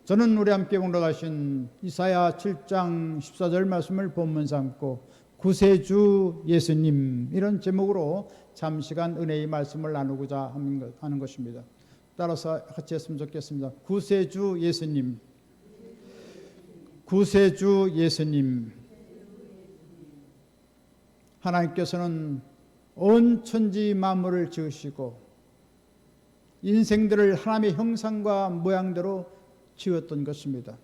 저는 우리 함께 봉독하신 이사야 7장 14절 말씀을 본문 삼고 구세주 예수님 이런 제목으로 잠시간 은혜의 말씀을 나누고자 하는 것입니다. 따라서 같이 했으면 좋겠습니다. 구세주 예수님, 구세주 예수님. 하나님께서는 온 천지 만물을 지으시고 인생들을 하나님의 형상과 모양대로 지었던 것입니다.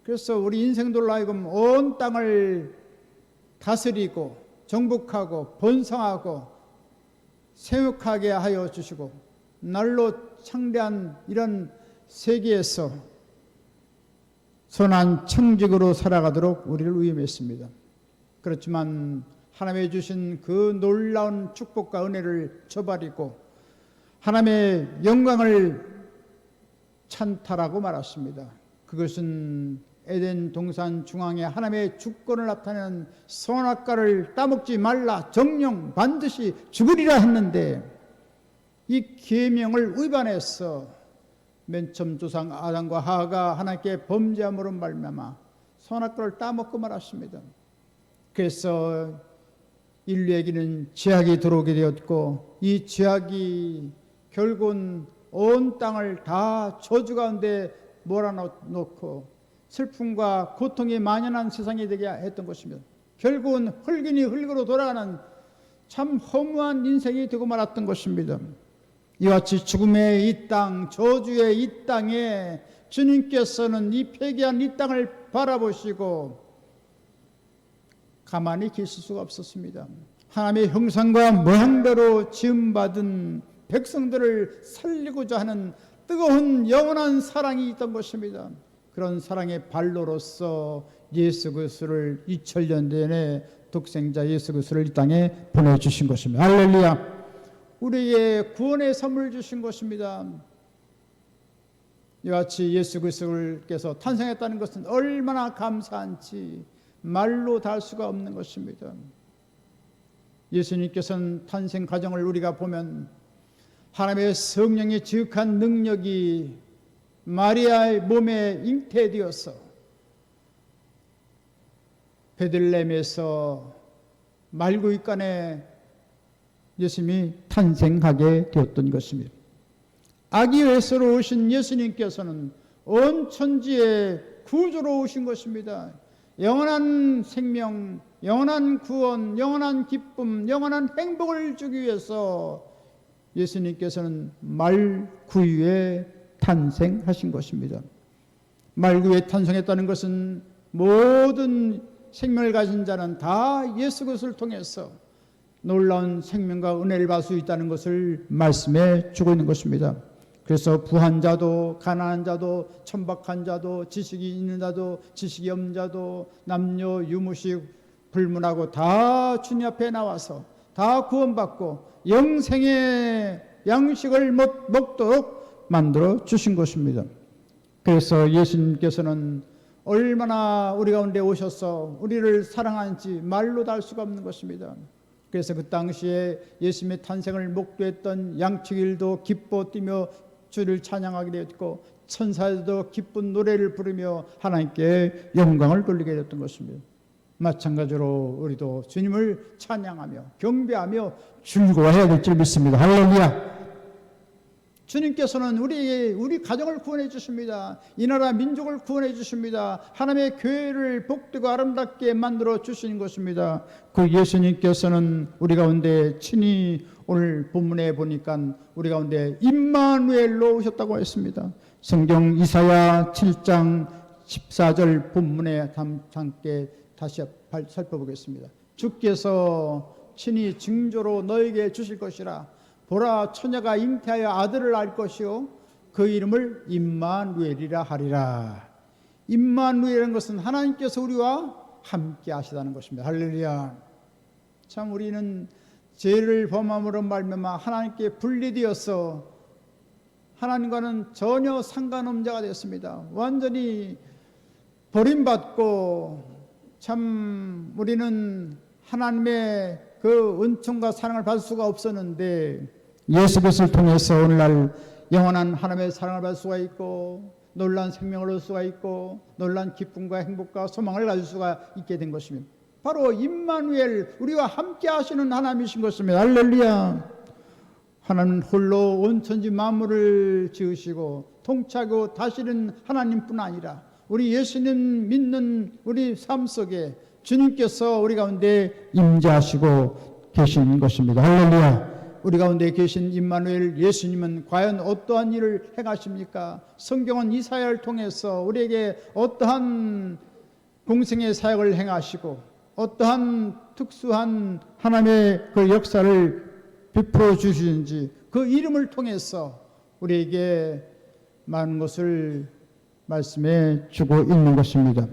그래서 우리 인생들로 하여금 온 땅을 다스리고 정복하고 번성하고 생육하게 하여 주시고 날로 창대한 이런 세계에서 선한 청직으로 살아가도록 우리를 위임했습니다. 그렇지만 하나님의 주신 그 놀라운 축복과 은혜를 저버리고 하나님의 영광을 찬탈하고 말았습니다. 그것은 에덴 동산 중앙에 하나님의 주권을 나타내는 선악과를 따먹지 말라, 정령 반드시 죽으리라 했는데 이 계명을 위반해서 맨 처음 조상 아담과 하와가 하나님께 범죄함으로 말미암아 선악과를 따먹고 말았습니다. 그래서 인류에게는 죄악이 들어오게 되었고 이 죄악이 결국은 온 땅을 다 저주 가운데 몰아넣고 슬픔과 고통이 만연한 세상이 되게 했던 것입니다. 결국은 흙이니 흙으로 돌아가는 참 허무한 인생이 되고 말았던 것입니다. 이와 같이 죽음의 이 땅, 저주의 이 땅에 주님께서는 이 폐기한 이 땅을 바라보시고 가만히 계실 수가 없었습니다. 하나님의 형상과 모양대로 지음받은 백성들을 살리고자 하는 뜨거운 영원한 사랑이 있던 것입니다. 그런 사랑의 발로로서 예수 그리스도를 2000년 전에 독생자 예수 그리스도를 이 땅에 보내주신 것입니다. 할렐루야. 우리에게 구원의 선물을 주신 것입니다. 이와 같이 예수 그리스도께서 탄생했다는 것은 얼마나 감사한지 말로 다 할 수가 없는 것입니다. 예수님께서는 탄생 과정을 우리가 보면 하나님의 성령의 지극한 능력이 마리아의 몸에 잉태되어서 베들레헴에서 말구이간에 예수님이 탄생하게 되었던 것입니다. 아기 예수로 오신 예수님께서는 온 천지의 구주로 오신 것입니다. 영원한 생명, 영원한 구원, 영원한 기쁨, 영원한 행복을 주기 위해서 예수님께서는 말구유에 탄생하신 것입니다. 말구유에 탄생했다는 것은 모든 생명을 가진 자는 다 예수 그리스도를 통해서 놀라운 생명과 은혜를 받을 수 있다는 것을 말씀해 주고 있는 것입니다. 그래서 부한 자도 가난한 자도 천박한 자도 지식이 있는 자도 지식이 없는 자도 남녀 유무식 불문하고 다 주님 앞에 나와서 다 구원받고 영생의 양식을 먹도록 만들어 주신 것입니다. 그래서 예수님께서는 얼마나 우리 가운데 오셔서 우리를 사랑하는지 말로 다 할 수가 없는 것입니다. 그래서 그 당시에 예수님의 탄생을 목도했던 양치길도 기뻐 뛰며 주를 찬양하게 되었고 천사들도 기쁜 노래를 부르며 하나님께 영광을 돌리게 되었던 것입니다. 마찬가지로 우리도 주님을 찬양하며 경배하며 즐거워해야 될 줄 믿습니다. 할렐루야. 주님께서는 우리 가정을 구원해 주십니다. 이 나라 민족을 구원해 주십니다. 하나님의 교회를 복되고 아름답게 만들어 주시는 것입니다. 그 예수님께서는 우리 가운데 친히 오늘 본문에 보니까 우리 가운데 임마누엘로 오셨다고 했습니다. 성경 이사야 7장 14절 본문에 함께 다시 살펴보겠습니다. 주께서 친히 징조로 너에게 주실 것이라. 보라, 처녀가 잉태하여 아들을 낳을 것이요 그 이름을 임마누엘이라 하리라. 임마누엘이라는 것은 하나님께서 우리와 함께 하시다는 것입니다. 할렐루야. 참 우리는 죄를 범함으로 말미암아 하나님께 분리되어서 하나님과는 전혀 상관없는 자가 되었습니다. 완전히 버림받고 참 우리는 하나님의 그 은총과 사랑을 받을 수가 없었는데 예수 그리스도를 통해서 오늘날 영원한 하나님의 사랑을 받을 수가 있고 놀라운 생명을 얻을 수가 있고 놀라운 기쁨과 행복과 소망을 가질 수가 있게 된 것입니다. 바로 임마누엘, 우리와 함께 하시는 하나님이신 것입니다. 할렐루야. 하나님은 홀로 온 천지 만물을 지으시고 통치하고 다스리는 하나님뿐 아니라 우리 예수님 믿는 우리 삶 속에 주님께서 우리 가운데 임재하시고 계신 것입니다. 할렐루야. 우리 가운데 계신 임마누엘 예수님은 과연 어떠한 일을 행하십니까? 성경은 이사야를 통해서 우리에게 어떠한 공생의 사역을 행하시고 어떠한 특수한 하나님의 그 역사를 베풀어 주시는지 그 이름을 통해서 우리에게 많은 것을 말씀해 주고 있는 것입니다.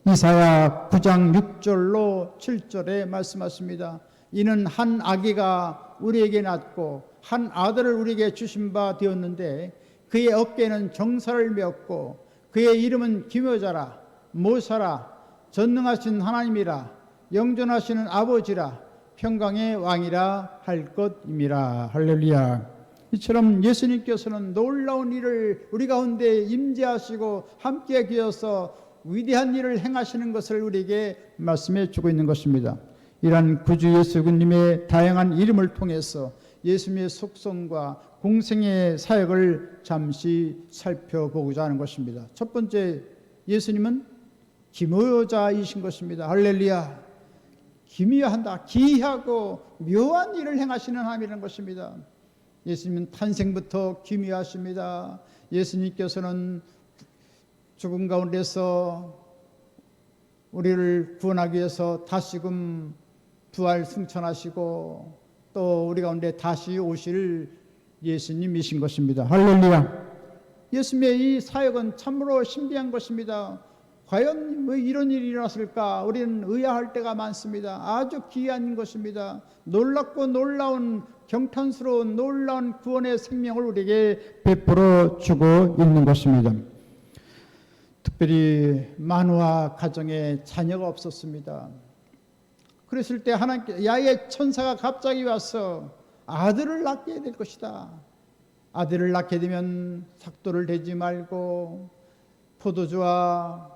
이사야 9장 6절로 7절에 말씀하십니다. 이는 한 아기가 우리에게 낳고 한 아들을 우리에게 주신 바 되었는데 그의 어깨에는 정사를 메었고 그의 이름은 기묘자라 모사라 전능하신 하나님이라 영존하시는 아버지라 평강의 왕이라 할 것임이라. 할렐루야. 이처럼 예수님께서는 놀라운 일을 우리 가운데 임재하시고 함께 계셔서 위대한 일을 행하시는 것을 우리에게 말씀해 주고 있는 것입니다. 이러한 구주 예수님의 다양한 이름을 통해서 예수님의 속성과 공생의 사역을 잠시 살펴보고자 하는 것입니다. 첫 번째, 예수님은 기묘자이신 것입니다. 할렐루야. 기묘한다, 기이하고 묘한 일을 행하시는 하나님이라는 것입니다. 예수님은 탄생부터 기묘하십니다. 예수님께서는 죽음 가운데서 우리를 구원하기 위해서 다시금 부활 승천하시고 또 우리 가운데 다시 오실 예수님이신 것입니다. 할렐루야. 예수님의 이 사역은 참으로 신비한 것입니다. 과연 왜 이런 일이 일어났을까? 우리는 의아할 때가 많습니다. 아주 기이한 것입니다. 놀랍고 놀라운 경탄스러운 놀라운 구원의 생명을 우리에게 베풀어 주고 있는 것입니다. 특별히 마노아 가정에 자녀가 없었습니다. 그랬을 때 하나님께 야훼 천사가 갑자기 와서 아들을 낳게 될 것이다. 아들을 낳게 되면 삭도를 대지 말고 포도주와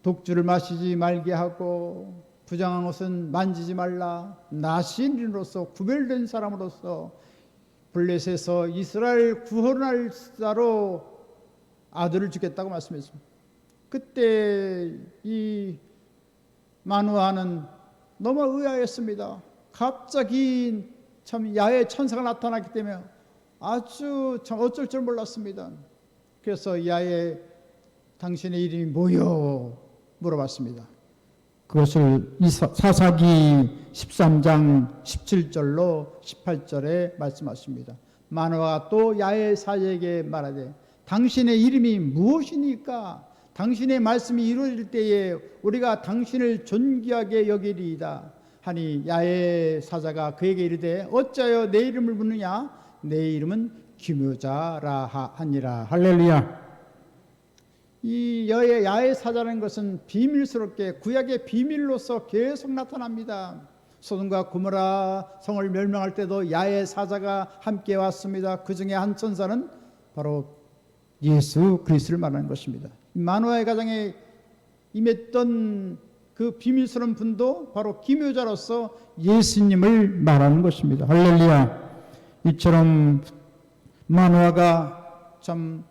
독주를 마시지 말게 하고 부정한 것은 만지지 말라. 나시인으로서 구별된 사람으로서 블레셋에서 이스라엘 구원할 자로 아들을 주겠다고 말씀했습니다. 그때 이 마누아는 너무 의아했습니다. 갑자기 참 야훼 천사가 나타났기 때문에 아주 참 어쩔 줄 몰랐습니다. 그래서 야훼 당신의 이름이 뭐요? 물어봤습니다. 그것을 사사기 13장 17절로 18절에 말씀하십니다. 마노아가 또 야훼 사제에게 말하되 당신의 이름이 무엇이니까? 당신의 말씀이 이루어질 때에 우리가 당신을 존귀하게 여기리이다 하니 야훼 사자가 그에게 이르되 어찌하여 내 이름을 묻느냐? 내 이름은 기묘자라 하니라. 할렐루야. 이 야훼 사자라는 것은 비밀스럽게 구약의 비밀로서 계속 나타납니다. 소돔과 고모라 성을 멸망할 때도 야훼 사자가 함께 왔습니다. 그 중에 한 천사는 바로 예수 그리스도를 말하는 것입니다. 마노아의 가정에 임했던 그 비밀스러운 분도 바로 기묘자로서 예수님을 말하는 것입니다. 할렐루야. 이처럼 마노아가 참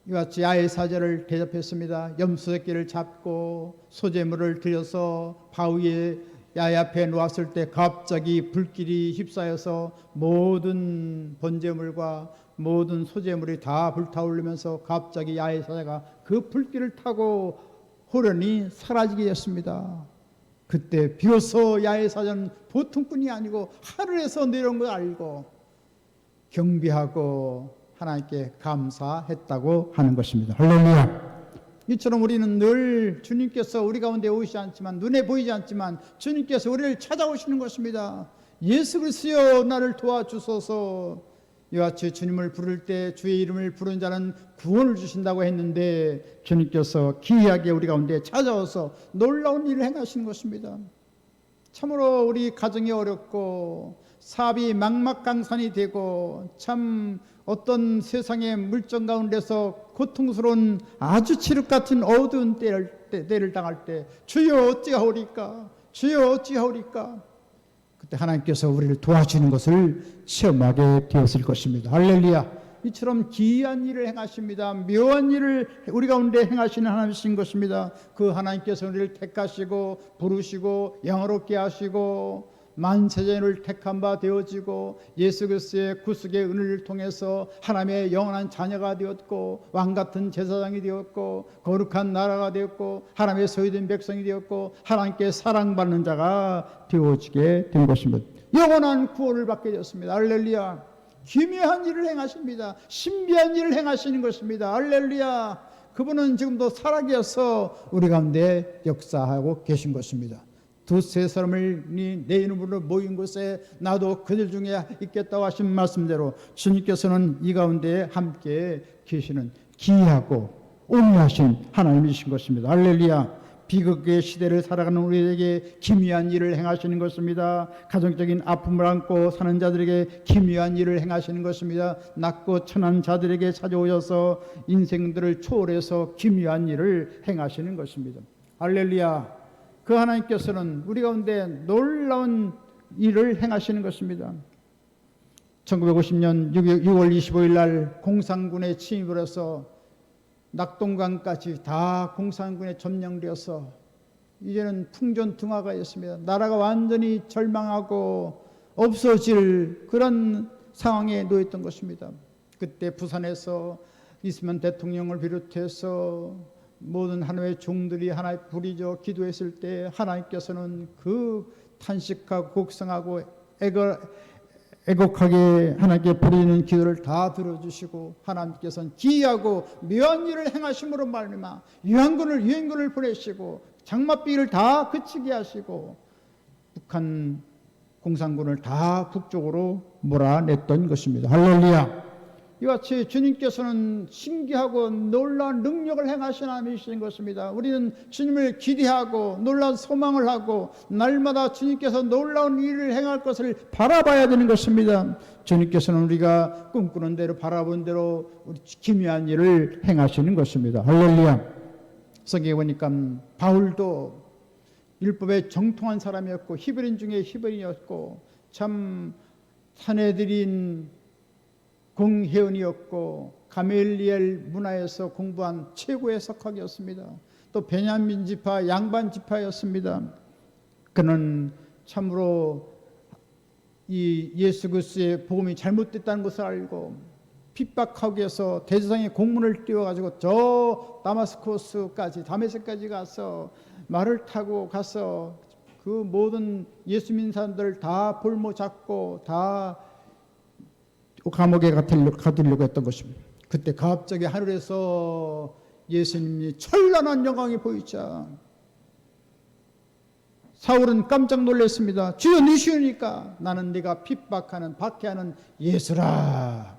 이같이 야훼 사자를 대접했습니다. 염소 새끼를 잡고 소재물을 들여서 바위에 야훼 앞에 놓았을 때 갑자기 불길이 휩싸여서 모든 번제물과 모든 소재물이 다 불타오르면서 갑자기 야훼 사자가 그 불길을 타고 호련히 사라지게 됐습니다. 그때 비로소 야훼 사자는 보통 뿐이 아니고 하늘에서 내려온 걸 알고 경배하고 하나님께 감사했다고 하는 것입니다. 할렐루야. 이처럼 우리는 늘 주님께서 우리 가운데 오시지 않지만 눈에 보이지 않지만 주님께서 우리를 찾아오시는 것입니다. 예수 그리스도여 나를 도와주소서. 이와 같이 주님을 부를 때 주의 이름을 부르는 자는 구원을 주신다고 했는데 주님께서 기이하게 우리 가운데 찾아와서 놀라운 일을 행하시는 것입니다. 참으로 우리 가정이 어렵고 사업이 막막강산이 되고 참 어떤 세상의 물정 가운데서 고통스러운 아주 칠흑 같은 어두운 때를 당할 때 주여 어찌하오리까, 주여 어찌하오리까, 그때 하나님께서 우리를 도와주는 것을 체험하게 되었을 것입니다. 할렐루야. 이처럼 기이한 일을 행하십니다. 묘한 일을 우리 가운데 행하시는 하나님이신 것입니다. 그 하나님께서 우리를 택하시고 부르시고 영화롭게 하시고 만세전을 택한 바 되어지고 예수 그리스도의 구속의 은혜를 통해서 하나님의 영원한 자녀가 되었고 왕같은 제사장이 되었고 거룩한 나라가 되었고 하나님의 소유된 백성이 되었고 하나님께 사랑받는 자가 되어지게 된 것입니다. 영원한 구원을 받게 되었습니다. 할렐루야. 기묘한 일을 행하십니다. 신비한 일을 행하시는 것입니다. 할렐루야. 그분은 지금도 살아계셔서 우리 가운데 역사하고 계신 것입니다. 두세 사람이 내 이름으로 모인 곳에 나도 그들 중에 있겠다고 하신 말씀대로 주님께서는 이 가운데 함께 계시는 기이하고 오묘하신 하나님이신 것입니다. 할렐루야. 비극의 시대를 살아가는 우리에게 기묘한 일을 행하시는 것입니다. 가정적인 아픔을 안고 사는 자들에게 기묘한 일을 행하시는 것입니다. 낮고 천한 자들에게 찾아오셔서 인생들을 초월해서 기묘한 일을 행하시는 것입니다. 할렐루야. 그 하나님께서는 우리 가운데 놀라운 일을 행하시는 것입니다. 1950년 6월 25일 날 공산군에 침입을 해서 낙동강까지 다 공산군에 점령되어서 이제는 풍전등화가 있습니다. 나라가 완전히 절망하고 없어질 그런 상황에 놓였던 것입니다. 그때 부산에서 이승만 대통령을 비롯해서 모든 하나님의 종들이 하나님 부리짖어 기도했을 때 하나님께서는 그 탄식하고 곡성하고 애곡하게 하나님께 부르짖는 기도를 다 들어주시고 하나님께서는 기이하고 묘한 일을 행하심으로 말미암아 유행군을 보내시고 장맛비를 다 그치게 하시고 북한 공산군을 다 북쪽으로 몰아냈던 것입니다. 할렐루야. 이와 같이 주님께서는 신기하고 놀라운 능력을 행하신 하나님이신 것입니다. 우리는 주님을 기대하고 놀라운 소망을 하고 날마다 주님께서 놀라운 일을 행할 것을 바라봐야 되는 것입니다. 주님께서는 우리가 꿈꾸는 대로 바라본 대로 기묘한 일을 행하시는 것입니다. 할렐루야. 성경에 보니까 바울도 율법에 정통한 사람이었고 히브리인 중에 히브리인이었고 참 사내들인 공회원이었고 가멜리엘 문화에서 공부한 최고의 석학이었습니다. 또 베냐민 지파 양반 지파였습니다. 그는 참으로 이 예수 그리스도의 복음이 잘못됐다는 것을 알고 핍박하기 위해서 대제사장의 공문을 띄워가지고 저 다메섹까지 가서 말을 타고 가서 그 모든 예수 믿는 사람들 다 볼모 잡고 다 감옥에 가두려고 했던 것입니다. 그때 갑자기 하늘에서 예수님이 찬란한 영광이 보이자 사울은 깜짝 놀랐습니다. 주여 누시오니까 나는 네가 핍박하는 박해하는 예수라.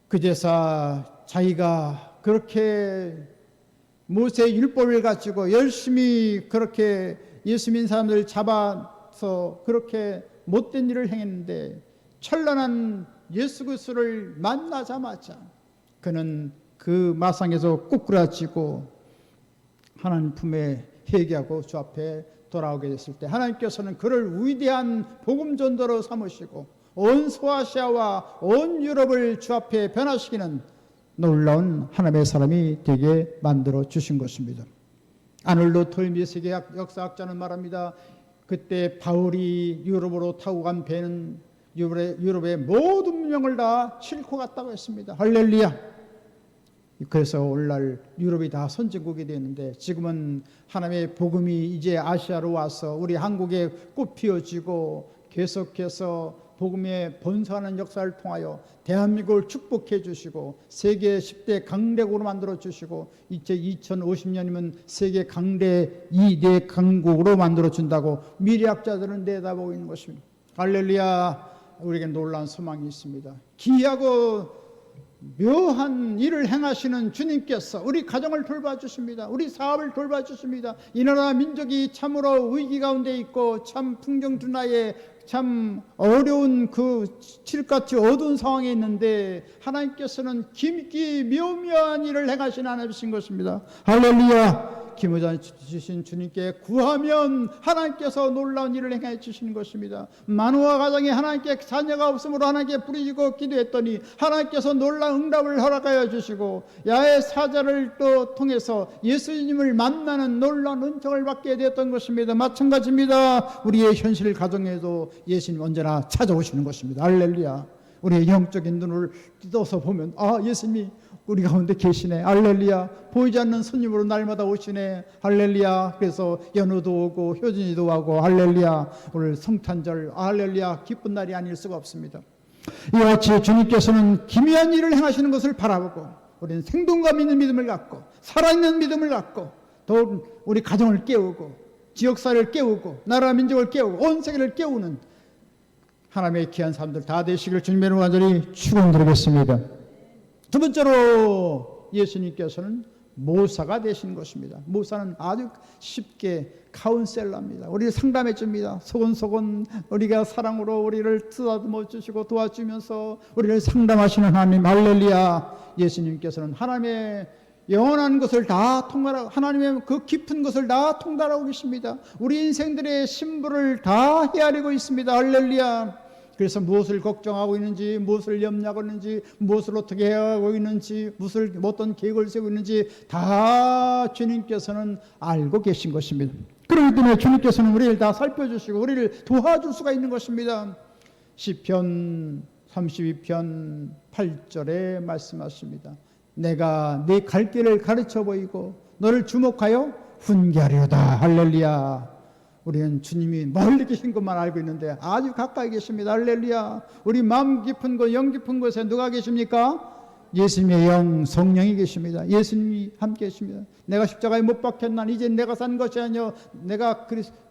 그제서 자기가 그렇게 모세의 율법을 가지고 열심히 그렇게 예수 믿는 사람들을 잡아서 그렇게 못된 일을 행했는데 찬란한 예수 그리스도를 만나자마자 그는 그 마상에서 꾸꾸라지고 하나님 품에 회개하고 주 앞에 돌아오게 됐을 때 하나님께서는 그를 위대한 복음 전도로 삼으시고 온 소아시아와 온 유럽을 주 앞에 변화시키는 놀라운 하나님의 사람이 되게 만들어 주신 것입니다. 아놀드 톨미 세계 역사학자는 말합니다. 그때 바울이 유럽으로 타고 간 배는 유럽의 모든 문명을 다 싣고 갔다고 했습니다. 할렐루야. 그래서 오늘날 유럽이 다 선진국이 되었는데 지금은 하나님의 복음이 이제 아시아로 와서 우리 한국에 꽃 피어지고 계속해서 복음의 번성하는 역사를 통하여 대한민국을 축복해 주시고 세계 10대 강대국으로 만들어 주시고 이제 2050년이면 세계 강대 2대 강국으로 만들어 준다고 미래학자들은 내다보고 있는 것입니다. 할렐루야. 우리에게 놀라운 소망이 있습니다. 기이하고 묘한 일을 행하시는 주님께서 우리 가정을 돌봐주십니다. 우리 사업을 돌봐주십니다. 이 나라 민족이 참으로 위기 가운데 있고 참 풍경주나에 참 어려운 그 칠같이 어두운 상황에 있는데 하나님께서는 깊이 묘묘한 일을 행하시는 하나님이신 것입니다. 할렐루야. 기무전 주신 주님께 구하면 하나님께서 놀라운 일을 행해 주시는 것입니다. 마누아 가정에 하나님께 자녀가 없으므로 하나님께 부르짖고 기도했더니 하나님께서 놀라운 응답을 허락하여 주시고 야외 사자를 또 통해서 예수님을 만나는 놀라운 은총을 받게 되었던 것입니다. 마찬가지입니다. 우리의 현실 가정에도 예수님 언제나 찾아오시는 것입니다. 할렐루야. 우리의 영적인 눈을 뜯어서 보면 예수님이 우리 가운데 계시네. 할렐루야. 보이지 않는 손님으로 날마다 오시네. 할렐루야. 그래서 연우도 오고 효진이도 오고 할렐루야. 오늘 성탄절 할렐루야. 기쁜 날이 아닐 수가 없습니다. 이와 같이 주님께서는 기묘한 일을 행하시는 것을 바라보고 우리는 생동감 있는 믿음을 갖고 살아있는 믿음을 갖고 또 우리 가정을 깨우고 지역사회를 깨우고 나라 민족을 깨우고 온 세계를 깨우는 하나님의 귀한 사람들 다 되시길 주님의 이름으로 간절히 축원드리겠습니다. 두 번째로 예수님께서는 모사가 되신 것입니다. 모사는 아주 쉽게 카운셀러입니다. 우리를 상담해 줍니다. 소곤소곤 우리가 사랑으로 우리를 쓰다듬어 주시고 도와주면서 우리를 상담하시는 하나님. 할렐루야. 예수님께서는 하나님의 영원한 것을 다 통달하고 하나님의 그 깊은 것을 다 통달하고 계십니다. 우리 인생들의 심부를 다 헤아리고 있습니다. 할렐루야. 그래서 무엇을 걱정하고 있는지, 무엇을 염려하고 있는지, 무엇을 어떻게 해가고 있는지, 무엇을 어떤 계획을 세우고 있는지 다 주님께서는 알고 계신 것입니다. 그렇기 때문에 주님께서는 우리를 다 살펴주시고 우리를 도와줄 수가 있는 것입니다. 시편 32편 8절에 말씀하십니다. 내가 네 갈 길을 가르쳐 보이고 너를 주목하여 훈계하리로다. 할렐루야. 우리는 주님이 멀리 계신 것만 알고 있는데 아주 가까이 계십니다. 할렐루야. 우리 마음 깊은 곳, 영 깊은 곳에 누가 계십니까? 예수님의 영, 성령이 계십니다. 예수님이 함께 계십니다. 내가 십자가에 못 박혔나 이제 내가 산 것이 아니요 내가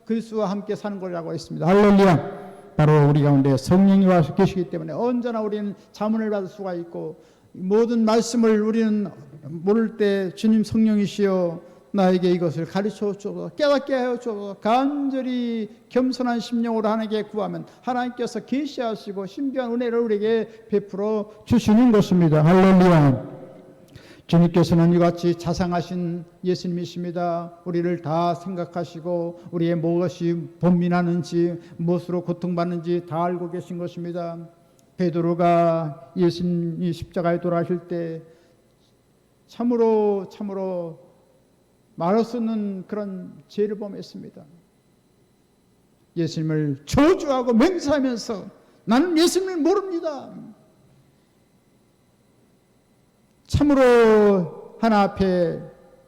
그리스도와 함께 사는 거라고 했습니다. 할렐루야. 바로 우리 가운데 성령이 와서 계시기 때문에 언제나 우리는 자문을 받을 수가 있고 모든 말씀을 우리는 모를 때 주님 성령이시여 나에게 이것을 가르쳐 주옵소서 깨닫게 하여 주옵소서 간절히 겸손한 심령으로 하나님께 구하면 하나님께서 계시하시고 신비한 은혜를 우리에게 베풀어 주시는 것입니다. 할렐루야. 주님께서는 이같이 자상하신 예수님이십니다. 우리를 다 생각하시고 우리의 무엇이 번민하는지 무엇으로 고통받는지 다 알고 계신 것입니다. 베드로가 예수님이 십자가에 돌아가실 때 참으로 말할 수 없는 그런 죄를 범했습니다. 예수님을 저주하고 맹세하면서 나는 예수님을 모릅니다. 참으로 하나 앞에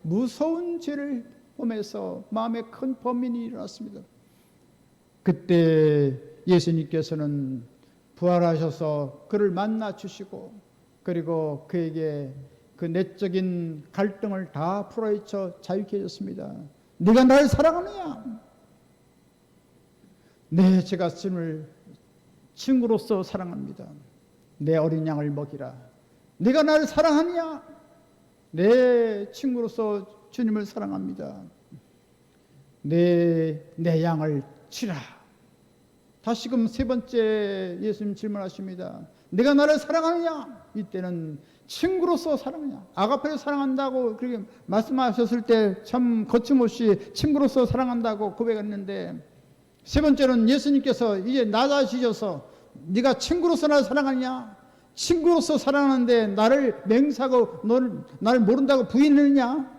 무서운 죄를 범해서 마음에 큰 범민이 일어났습니다. 그때 예수님께서는 부활하셔서 그를 만나 주시고 그리고 그에게 그 내적인 갈등을 다 풀어헤쳐 자유케 해줬습니다. 네가 나를 사랑하느냐? 네, 제가 주님을 친구로서 사랑합니다. 내 어린 양을 먹이라. 네가 나를 사랑하느냐? 내 친구로서 주님을 사랑합니다. 내 양을 치라. 다시금 세 번째 예수님 질문하십니다. 네가 나를 사랑하느냐? 이때는 친구로서 사랑하냐? 아가페를 사랑한다고 그렇게 말씀하셨을 때 참 거침없이 친구로서 사랑한다고 고백했는데 세 번째는 예수님께서 이제 낮아지셔서 네가 친구로서 나를 사랑하냐? 친구로서 사랑하는데 나를 맹세하고 나를 모른다고 부인했느냐?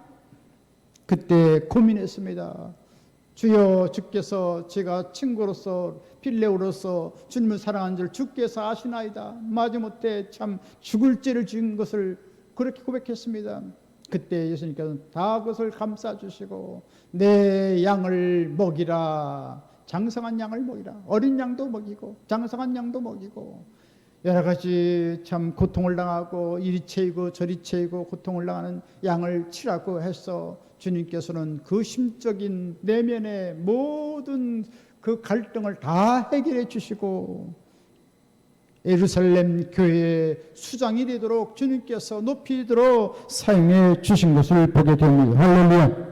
그때 고민했습니다. 주여 주께서 제가 친구로서 필레오로서 주님을 사랑하는 줄 주께서 아시나이다. 마지못해 참 죽을 죄를 지은 것을 그렇게 고백했습니다. 그때 예수님께서는 다 그것을 감싸주시고 내 양을 먹이라. 장성한 양을 먹이라. 어린 양도 먹이고 장성한 양도 먹이고 여러 가지 참 고통을 당하고 이리 채이고 저리 채이고 고통을 당하는 양을 치라고 해서 주님께서는 그 심적인 내면의 모든 그 갈등을 다 해결해 주시고 예루살렘 교회의 수장이 되도록 주님께서 높이 들어 사용해 주신 것을 보게 됩니다. 할렐루야.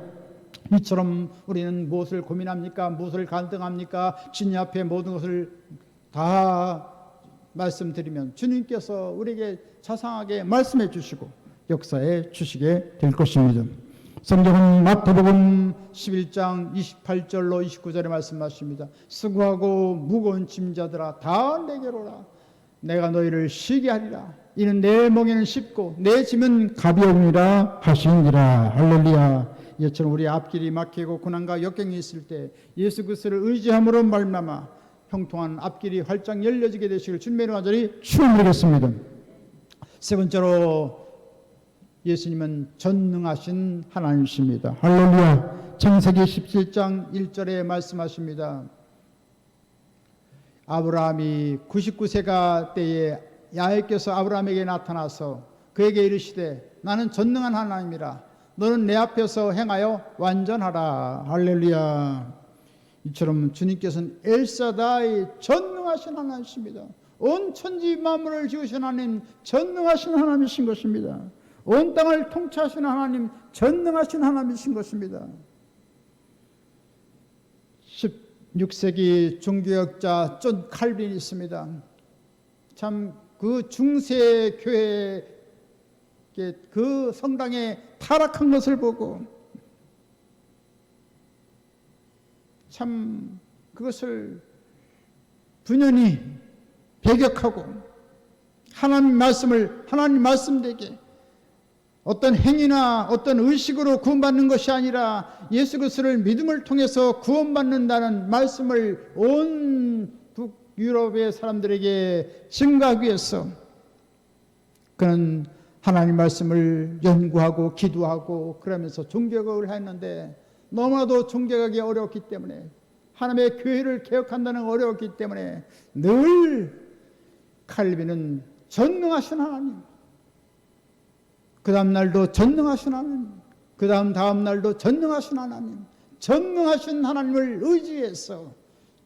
이처럼 우리는 무엇을 고민합니까? 무엇을 갈등합니까? 주님 앞에 모든 것을 다 말씀드리면 주님께서 우리에게 자상하게 말씀해 주시고 역사해 주시게 될 것입니다. 성경은 마태복음 11장 28절로 29절에 말씀하십니다. 수고하고 무거운 짐자들아 다 내게로 오라. 내가 너희를 쉬게 하리라. 이는 내 멍에는 쉽고 내 짐은 가벼우니라 하시니라. 할렐루야. 이처럼 우리 앞길이 막히고 고난과 역경이 있을 때 예수 그리스도를 의지함으로 말미암아 형통한 앞길이 활짝 열려지게 되시길 주님의 간절히 축원드리겠습니다. 세 번째로 예수님은 전능하신 하나님이십니다. 할렐루야. 창세기 17장 1절에 말씀하십니다. 아브라함이 99세가 때에 야훼께서 아브라함에게 나타나서 그에게 이르시되 나는 전능한 하나님이라. 너는 내 앞에서 행하여 완전하라. 할렐루야. 이처럼 주님께서는 엘사다이 전능하신 하나님이십니다. 온 천지 만물을 지으신 하나님 전능하신 하나님이신 것입니다. 온 땅을 통치하시는 하나님 전능하신 하나님이신 것입니다. 16세기 종교학자 존 칼빈이 있습니다. 참 그 중세 교회 그 성당에 타락한 것을 보고 참 그것을 분연히 배격하고 하나님 말씀되게 어떤 행위나 어떤 의식으로 구원받는 것이 아니라 예수 그리스도를 믿음을 통해서 구원받는다는 말씀을 온 북유럽의 사람들에게 증가하기 위해서 그는 하나님 말씀을 연구하고 기도하고 그러면서 종교학을 했는데 너무나도 종교학이 어려웠기 때문에 하나님의 교회를 개혁한다는 어려웠기 때문에 늘 칼빈은 전능하신 하나님, 그 다음 날도 전능하신 하나님, 그 다음 날도 전능하신 하나님, 전능하신 하나님을 의지해서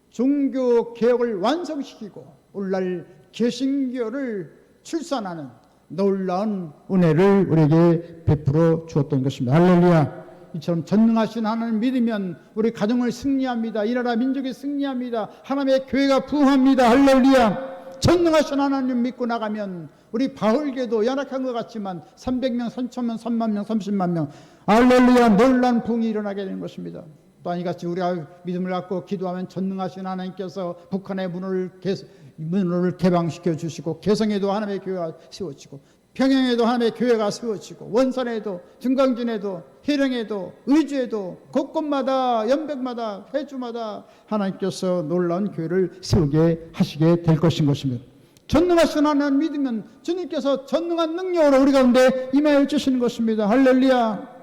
종교 개혁을 완성시키고 오늘날 개신교를 출산하는 놀라운 은혜를 우리에게 베풀어 주었던 것입니다. 할렐루야. 이처럼 전능하신 하나님 믿으면 우리 가정을 승리합니다. 이 나라 민족이 승리합니다. 하나님의 교회가 부흥합니다. 할렐루야. 전능하신 하나님 믿고 나가면 우리 바울교도 연약한 것 같지만 300명, 3,000명, 3만 명, 30만 명 할렐루야 놀라운 부흥이 일어나게 되는 것입니다. 또한 이같이 우리가 믿음을 갖고 기도하면 전능하신 하나님께서 북한의 문을 개방시켜 주시고 개성에도 하나님의 교회가 세워지고 평양에도 하나님의 교회가 세워지고 원산에도 중강진에도 해령에도 의주에도 곳곳마다 연백마다 회주마다 하나님께서 놀라운 교회를 세우게 하시게 될 것입니다. 전능하신 하나님 믿으면 주님께서 전능한 능력으로 우리 가운데 임하여 주시는 것입니다. 할렐루야.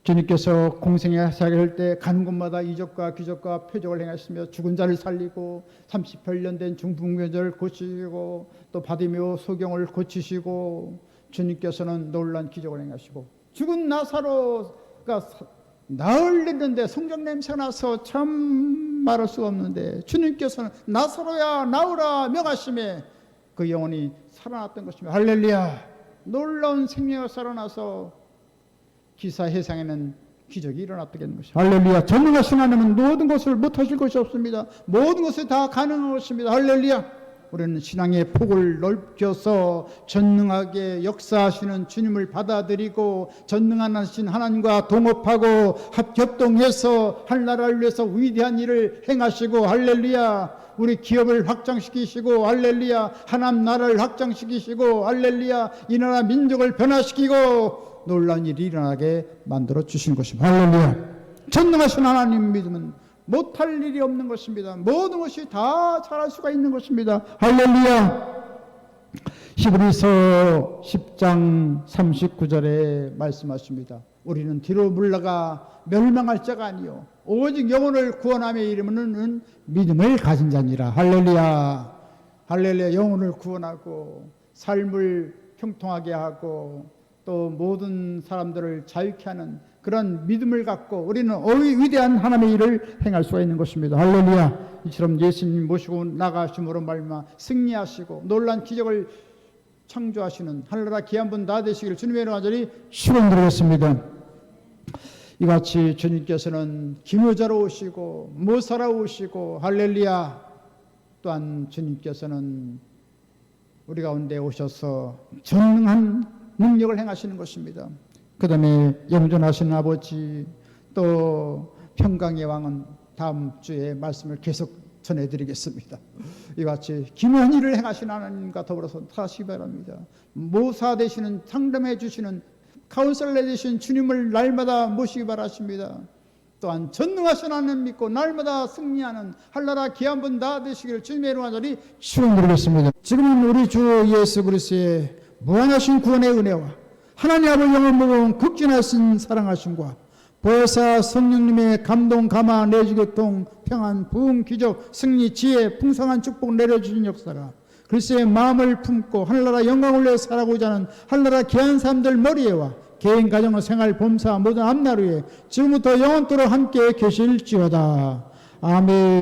주님께서 공생에 사역할 때 가는 곳마다 이적과 기적과 표적을 행하시며 죽은 자를 살리고 38년 된 중풍병자를 고치시고 또 바디메오 소경을 고치시고 주님께서는 놀라운 기적을 행하시고 죽은 나사로가 나흘 됐는데 성경 냄새가 나서 참 말할 수가 없는데 주님께서는 나사로야 나오라 명하심에 그 영혼이 살아났던 것입니다. 할렐루야. 놀라운 생명이 살아나서 기사회상에는 기적이 일어났다는 것입니다. 할렐루야. 전능하신 하나님은 모든 것을 못하실 것이 없습니다. 모든 것이 다 가능한 것입니다. 할렐루야. 우리는 신앙의 폭을 넓혀서 전능하게 역사하시는 주님을 받아들이고 전능하신 하나님과 동업하고 협동해서 하나라를 위해서 위대한 일을 행하시고 할렐루야. 우리 기업을 확장시키시고 할렐루야. 하나님 나라를 확장시키시고 할렐루야. 이 나라 민족을 변화시키고 놀라운 일이 일어나게 만들어 주신 것입니다. 할렐루야. 전능하신 하나님 믿으면 못할 일이 없는 것입니다. 모든 것이 다 잘할 수가 있는 것입니다. 할렐루야. 히브리서 10장 39절에 말씀하십니다. 우리는 뒤로 물러가 멸망할 자가 아니요 오직 영혼을 구원함에 이르는 믿음을 가진 자니라. 할렐루야. 할렐루야. 영혼을 구원하고 삶을 형통하게 하고 또 모든 사람들을 자유케 하는 그런 믿음을 갖고 우리는 위대한 하나님의 일을 행할 수가 있는 것입니다. 할렐루야. 이처럼 예수님 모시고 나가심으로 말미암아 승리하시고 놀란 기적을 창조하시는 하늘나라 귀한 분 다 되시기를 주님의 이름으로 간절히 축원드리겠습니다. 이같이 주님께서는 기묘자로 오시고 모사로 오시고 할렐루야. 또한 주님께서는 우리 가운데 오셔서 전능한 능력을 행하시는 것입니다. 그 다음에 영존하시는 아버지, 또 평강의 왕은 다음 주에 말씀을 계속 전해드리겠습니다. 이같이 기묘한 일을 행하시는 하나님과 더불어서 사시기 바랍니다. 모사 되시는, 상담해 주시는, 카운슬러 되시는 주님을 날마다 모시기 바라십니다. 또한 전능하신 하나님 믿고 날마다 승리하는 한나라 귀한 분 다 되시기를 주님의 이름으로 간절히 축원드리겠습니다. 지금은 우리 주 예수 그리스도의 무한하신 구원의 은혜와 하나님 아버지 영을 모은 극진하신 사랑하심과 보혜사 성령님의 감동, 감화, 내주교통, 평안, 부흥, 기적, 승리, 지혜, 풍성한 축복 내려주신 역사가 그리스도의 마음을 품고 하늘나라 영광을 위해 살아가고자 하는 하늘나라 귀한 사람들 머리에와 개인, 가정, 생활, 범사 모든 앞나루에 지금부터 영원토록 함께 계실지어다. 아멘.